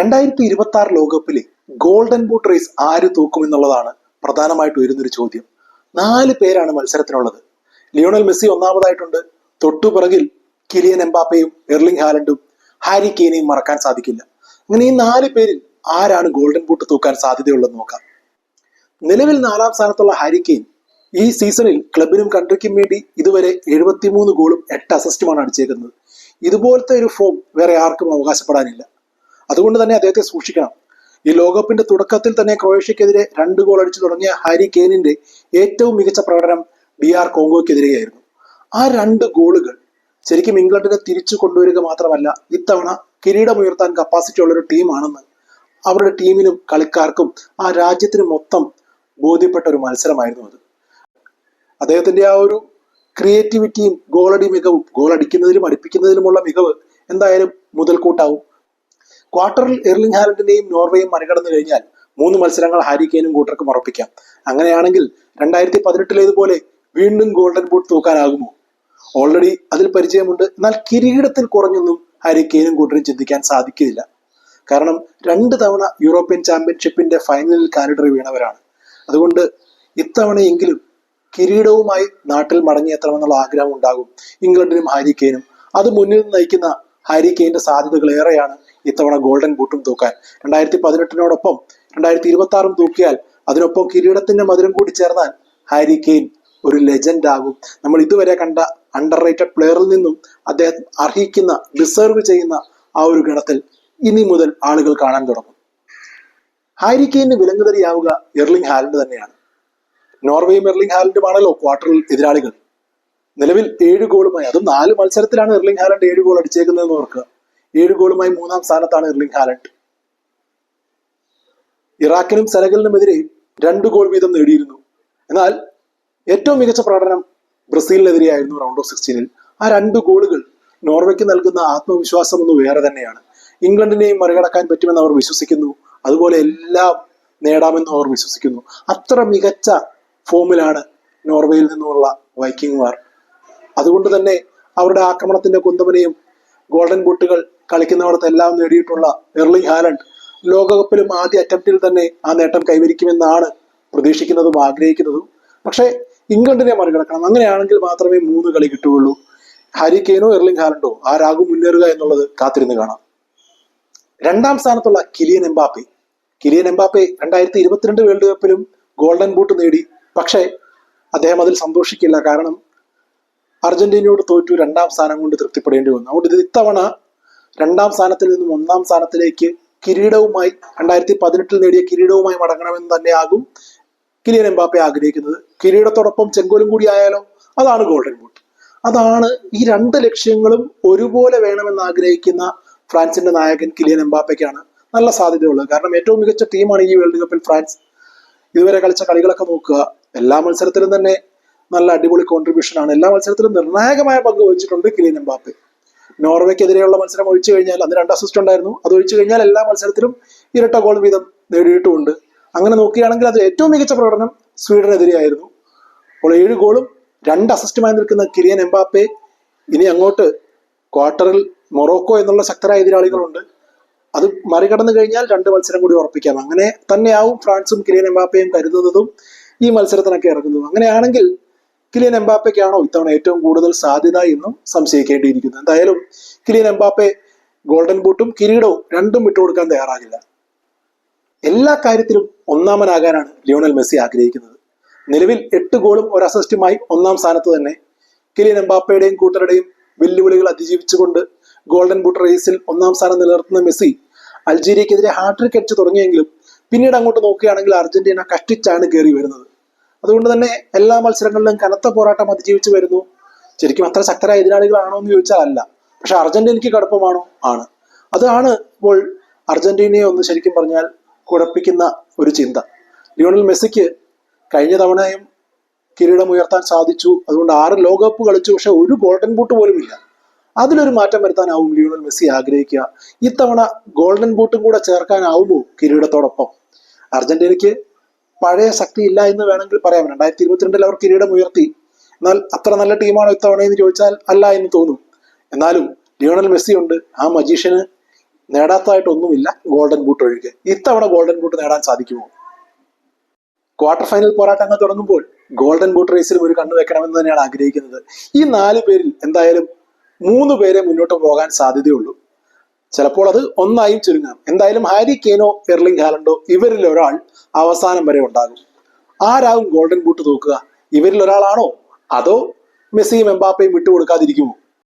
2026 ലോകകപ്പിലെ golden boot raise ആര് തൂക്കുമെന്നുള്ളതാണ് പ്രധാനമായിട്ട് വരുന്നൊരു ചോദ്യം. 4 പേരാണ് മത്സരത്തിനുള്ളത്. ലിയോണൽ മെസ്സി ഒന്നാമതായിട്ടുണ്ട്. തൊട്ടുപിറകിൽ കിലിയൻ എംബാപ്പയും എർലിംഗ് ഹാലൻഡും ഹാരി കെയ്നെയും മറക്കാൻ സാധിക്കില്ല. അങ്ങനെ ഈ 4 പേരിൽ ആരാണ് ഗോൾഡൻ ബൂട്ട് തൂക്കാൻ സാധ്യതയുള്ളതെന്ന് നോക്കാം. നിലവിൽ 4ാം സ്ഥാനത്തുള്ള ഹാരി കെയ്ൻ ഈ സീസണിൽ ക്ലബിനും കൺട്രിക്കും വേണ്ടി ഇതുവരെ 73 ഗോളും 8 അസിസ്റ്റുമാണ് അടിച്ചേക്കുന്നത്. ഇതുപോലത്തെ ഒരു ഫോം വേറെ ആർക്കും അവകാശപ്പെടാനില്ല. അതുകൊണ്ട് തന്നെ അദ്ദേഹത്തെ സൂക്ഷിക്കണം. ഈ ലോകകപ്പിന്റെ തുടക്കത്തിൽ തന്നെ ക്രൊയേഷ്യക്കെതിരെ 2 ഗോൾ അടിച്ചു തുടങ്ങിയ ഹാരി കെയ്നിന്റെ ഏറ്റവും മികച്ച പ്രകടനം DR കോങ്കോയ്ക്കെതിരെയായിരുന്നു. ആ 2 ഗോളുകൾ ശരിക്കും ഇംഗ്ലണ്ടിനെ തിരിച്ചു കൊണ്ടുവരിക മാത്രമല്ല, ഇത്തവണ കിരീടമുയർത്താൻ കപ്പാസിറ്റി ഉള്ളൊരു ടീമാണെന്ന് അവരുടെ ടീമിനും കളിക്കാർക്കും ആ രാജ്യത്തിന് മൊത്തം ബോധ്യപ്പെട്ട ഒരു മത്സരമായിരുന്നു അത്. അദ്ദേഹത്തിന്റെ ആ ഒരു ക്രിയേറ്റിവിറ്റിയും ഗോളടി മികവും, ഗോൾ അടിക്കുന്നതിലും അടുപ്പിക്കുന്നതിലുമുള്ള മികവ് എന്തായാലും മുതൽക്കൂട്ടാവും. ക്വാർട്ടറിൽ എർലിംഗ് ഹാലൻഡിനെയും നോർവേയും മറികടന്നു കഴിഞ്ഞാൽ 3 മത്സരങ്ങൾ ഹാരി കെയ്നും കൂട്ടർക്കും ഉറപ്പിക്കാം. അങ്ങനെയാണെങ്കിൽ 2018 വീണ്ടും ഗോൾഡൻ ബൂട്ട് തൂക്കാനാകുമോ? ഓൾറെഡി അതിൽ പരിചയമുണ്ട്. എന്നാൽ കിരീടത്തിൽ കുറഞ്ഞൊന്നും ഹാരി കെയ്നും കൂട്ടരും ചിന്തിക്കാൻ സാധിക്കില്ല. കാരണം 2 തവണ യൂറോപ്യൻ ചാമ്പ്യൻഷിപ്പിന്റെ ഫൈനലിൽ കാലിടറി വീണവരാണ്. അതുകൊണ്ട് ഇത്തവണയെങ്കിലും കിരീടവുമായി നാട്ടിൽ മടങ്ങിയെത്തണമെന്നുള്ള ആഗ്രഹം ഉണ്ടാകും ഇംഗ്ലണ്ടിനും ഹാരി കെയ്നും. അത് മുന്നിൽ നയിക്കുന്ന ഹാരി കെയ്ന്റെ സാധ്യതകൾ ഏറെയാണ് ഇത്തവണ ഗോൾഡൻ ബൂട്ടും തൂക്കാൻ. 2018 2026 തൂക്കിയാൽ അതിനൊപ്പം കിരീടത്തിന്റെ മധുരം കൂടി ചേർന്നാൽ ഹാരി കെയ്ൻ ഒരു ലെജൻഡ് ആകും. നമ്മൾ ഇതുവരെ കണ്ട അണ്ടർ റേറ്റഡ് പ്ലെയറിൽ നിന്നും അദ്ദേഹം അർഹിക്കുന്ന, ഡിസേർവ് ചെയ്യുന്ന ആ ഒരു ഗണത്തിൽ ഇനി മുതൽ ആളുകൾ കാണാൻ തുടങ്ങും. ഹാരി കെയ്ന് വിലങ്ങുതടിയാവുക എർലിംഗ് ഹാലൻഡ് തന്നെയാണ്. നോർവേയും എർലിംഗ് ഹാലൻഡുമാണല്ലോ ക്വാർട്ടറിൽ എതിരാളികൾ. നിലവിൽ 7 ഗോളുമായി, അതും 4 മത്സരത്തിലാണ് എർലിംഗ് ഹാലൻഡ് 7 ഗോൾ അടിച്ചേക്കുന്നതെന്ന് ഓർക്കുക. 7 ഗോളുമായി 3ാം സ്ഥാനത്താണ് എർലിംഗ് ഹാലൻഡ്. ഇറാഖിനും സെനഗലിനുമെതിരെ 2 ഗോൾ വീതം നേടിയിരുന്നു. എന്നാൽ ഏറ്റവും മികച്ച പ്രകടനം ബ്രസീലിനെതിരെയായിരുന്നു റൗണ്ട് ഓഫ് 16. ആ 2 ഗോളുകൾ നോർവേക്ക് നൽകുന്ന ആത്മവിശ്വാസം ഒന്ന് വേറെ തന്നെയാണ്. ഇംഗ്ലണ്ടിനെയും മറികടക്കാൻ പറ്റുമെന്ന് അവർ വിശ്വസിക്കുന്നു. അതുപോലെ എല്ലാം നേടാമെന്ന് അവർ വിശ്വസിക്കുന്നു. അത്ര മികച്ച ഫോമിലാണ് നോർവേയിൽ നിന്നുള്ള വൈക്കിംഗ്മാർ. അതുകൊണ്ട് തന്നെ അവരുടെ ആക്രമണത്തിന്റെ കുന്തമനയും ഗോൾഡൻ ബൂട്ടുകൾ കളിക്കുന്നവർക്കെല്ലാം നേടിയിട്ടുള്ള എർലിംഗ് ഹാലൻഡ് ലോകകപ്പിലും ആദ്യ അറ്റംപ്റ്റിൽ തന്നെ ആ നേട്ടം കൈവരിക്കുമെന്നാണ് പ്രതീക്ഷിക്കുന്നതും ആഗ്രഹിക്കുന്നതും. പക്ഷേ ഇംഗ്ലണ്ടിനെ മറികടക്കണം. അങ്ങനെയാണെങ്കിൽ മാത്രമേ 3 കളി കിട്ടുകയുള്ളൂ. ഹാരി കെയ്നോ എർലിംഗ് ഹാലൻഡോ ആരാകും മുന്നേറുക എന്നുള്ളത് കാത്തിരുന്ന് കാണാം. 2ാം സ്ഥാനത്തുള്ള കിലിയൻ എംബാപ്പെ 2022 വേൾഡ് കപ്പിലും ഗോൾഡൻ ബൂട്ട് നേടി. പക്ഷേ അദ്ദേഹം അതിൽ സന്തോഷിക്കില്ല. കാരണം അർജന്റീനയോട് തോറ്റു 2ാം സ്ഥാനം കൊണ്ട് തൃപ്തിപ്പെടേണ്ടി വന്നു. അതുകൊണ്ട് ഇത്തവണ 2ാം സ്ഥാനത്തിൽ നിന്നും 1ാം സ്ഥാനത്തിലേക്ക് കിരീടവുമായി, 2018 നേടിയ കിരീടവുമായി മടങ്ങണമെന്ന് തന്നെയാകും കിലിയൻ എംബാപ്പെ ആഗ്രഹിക്കുന്നത്. കിരീടത്തോടൊപ്പം ചെങ്കോലും കൂടി ആയാലോ, അതാണ് ഗോൾഡൻ ബൂട്ട്. അതാണ് ഈ 2 ലക്ഷ്യങ്ങളും ഒരുപോലെ വേണമെന്ന് ആഗ്രഹിക്കുന്ന ഫ്രാൻസിന്റെ നായകൻ കിലിയൻ എംബാപ്പയ്ക്കാണ് നല്ല സാധ്യതയുള്ളത്. കാരണം ഏറ്റവും മികച്ച ടീമാണ് ഈ വേൾഡ് കപ്പിൽ ഫ്രാൻസ്. ഇതുവരെ കളിച്ച കളികളൊക്കെ നോക്കുക, എല്ലാ മത്സരത്തിലും തന്നെ നല്ല അടിപൊളി കോൺട്രിബ്യൂഷൻ ആണ്. എല്ലാ മത്സരത്തിലും നിർണായകമായ പങ്ക് വഹിച്ചിട്ടുണ്ട് കിലിയൻ എംബാപ്പെ. നോർവേക്കെതിരെയുള്ള മത്സരം ഒഴിച്ചു കഴിഞ്ഞാൽ അന്ന് 2 അസിസ്റ്റ് ഉണ്ടായിരുന്നു. അത് ഒഴിച്ചു കഴിഞ്ഞാൽ എല്ലാ മത്സരത്തിലും ഇരട്ട ഗോൾ വീതം നേടിയിട്ടുമുണ്ട്. അങ്ങനെ നോക്കുകയാണെങ്കിൽ അത് ഏറ്റവും മികച്ച പ്രകടനം സ്വീഡനെതിരെയായിരുന്നു. അപ്പോൾ 7 ഗോളും 2 അസിസ്റ്റുമായി നിൽക്കുന്ന കിലിയൻ എംബാപ്പെ ഇനി അങ്ങോട്ട് ക്വാർട്ടറിൽ മൊറോക്കോ എന്നുള്ള ശക്തരായ എതിരാളികളുണ്ട്. അത് മറികടന്നു കഴിഞ്ഞാൽ 2 മത്സരം കൂടി ഉറപ്പിക്കാം. അങ്ങനെ തന്നെയാവും ഫ്രാൻസും കിലിയൻ എംബാപ്പയും കരുതുന്നതും ഈ മത്സരത്തിനൊക്കെ ഇറങ്ങുന്നതും. അങ്ങനെയാണെങ്കിൽ കിലിയൻ എംബാപ്പയ്ക്കാണോ ഇത്തവണ ഏറ്റവും കൂടുതൽ സാധ്യത എന്നും സംശയിക്കേണ്ടിയിരിക്കുന്നു. എന്തായാലും കിലിയൻ എംബാപ്പെ ഗോൾഡൻ ബൂട്ടും കിരീടവും 2ഉം വിട്ടുകൊടുക്കാൻ തയ്യാറാകില്ല. എല്ലാ കാര്യത്തിലും ഒന്നാമനാകാനാണ് ലിയോണൽ മെസ്സി ആഗ്രഹിക്കുന്നത്. നിലവിൽ 8 ഗോളും 1 അസിസ്റ്റുമായി 1ാം സ്ഥാനത്ത് തന്നെ. കിലിയൻ എംബാപ്പയുടെയും കൂട്ടരുടെയും വെല്ലുവിളികൾ അതിജീവിച്ചുകൊണ്ട് ഗോൾഡൻ ബൂട്ട് റേസിൽ 1ാം സ്ഥാനം നിലനിർത്തുന്ന മെസ്സി അൾജീരിയക്കെതിരെ ഹാട്രിക് അടിച്ചു തുടങ്ങിയെങ്കിലും പിന്നീട് അങ്ങോട്ട് നോക്കുകയാണെങ്കിൽ അർജന്റീന കഷ്ടിച്ചാണ് കയറി വരുന്നത്. അതുകൊണ്ട് തന്നെ എല്ലാ മത്സരങ്ങളിലും കനത്ത പോരാട്ടം അതിജീവിച്ചു വരുന്നു. ശരിക്കും അത്ര ശക്തരായ എതിരാളികളാണോ എന്ന് ചോദിച്ചാൽ അല്ല. പക്ഷെ അർജന്റീനയ്ക്ക് കടുപ്പമാണോ? ആണ്. അതാണ് ഇപ്പോൾ അർജന്റീനയെ ഒന്ന് ശരിക്കും പറഞ്ഞാൽ കുഴപ്പിക്കുന്ന ഒരു ചിന്ത. ലിയോണൽ മെസ്സിക്ക് കഴിഞ്ഞ തവണയും കിരീടം ഉയർത്താൻ സാധിച്ചു. അതുകൊണ്ട് 6 ലോകകപ്പ് കളിച്ചു. പക്ഷെ ഒരു ഗോൾഡൻ ബൂട്ട് പോലും ഇല്ല. അതിലൊരു മാറ്റം വരുത്താനാവും ലിയോണൽ മെസ്സി ആഗ്രഹിക്കുക. ഇത്തവണ ഗോൾഡൻ ബൂട്ടും കൂടെ ചേർക്കാനാവുമോ കിരീടത്തോടൊപ്പം? അർജന്റീനയ്ക്ക് പഴയ ശക്തി ഇല്ല എന്ന് വേണമെങ്കിൽ പറയാം. 2022 അവർ കിരീടം ഉയർത്തി. എന്നാൽ അത്ര നല്ല ടീമാണോ ഇത്തവണ എന്ന് ചോദിച്ചാൽ അല്ല എന്ന് തോന്നും. എന്നാലും ലിയോണൽ മെസ്സി ഉണ്ട്. ആ മജീഷ്യന് നേടാത്തതായിട്ടൊന്നുമില്ല ഗോൾഡൻ ബൂട്ട് ഒഴികെ. ഇത്തവണ ഗോൾഡൻ ബൂട്ട് നേടാൻ സാധിക്കുമോ? ക്വാർട്ടർ ഫൈനൽ പോരാട്ടങ്ങൾ തുടങ്ങുമ്പോൾ ഗോൾഡൻ ബൂട്ട് റേസിലും ഒരു കണ്ണു വെക്കണമെന്ന് തന്നെയാണ് ആഗ്രഹിക്കുന്നത്. ഈ 4 പേരിൽ എന്തായാലും 3 പേരെ മുന്നോട്ട് പോകാൻ സാധ്യതയുള്ളൂ. ചിലപ്പോൾ അത് ഒന്നായും ചുരുങ്ങാം. എന്തായാലും ഹാരി കെയ്നോ എർലിംഗ് ഹാലൻഡോ ഇവരിൽ ഒരാൾ അവസാനം വരെ ഉണ്ടാകും. ആരാകും ഗോൾഡൻ ബൂട്ട് തൂക്കുക? ഇവരിൽ ഒരാളാണോ അതോ മെസ്സിയും എംബാപ്പയും വിട്ടുകൊടുക്കാതിരിക്കുമോ?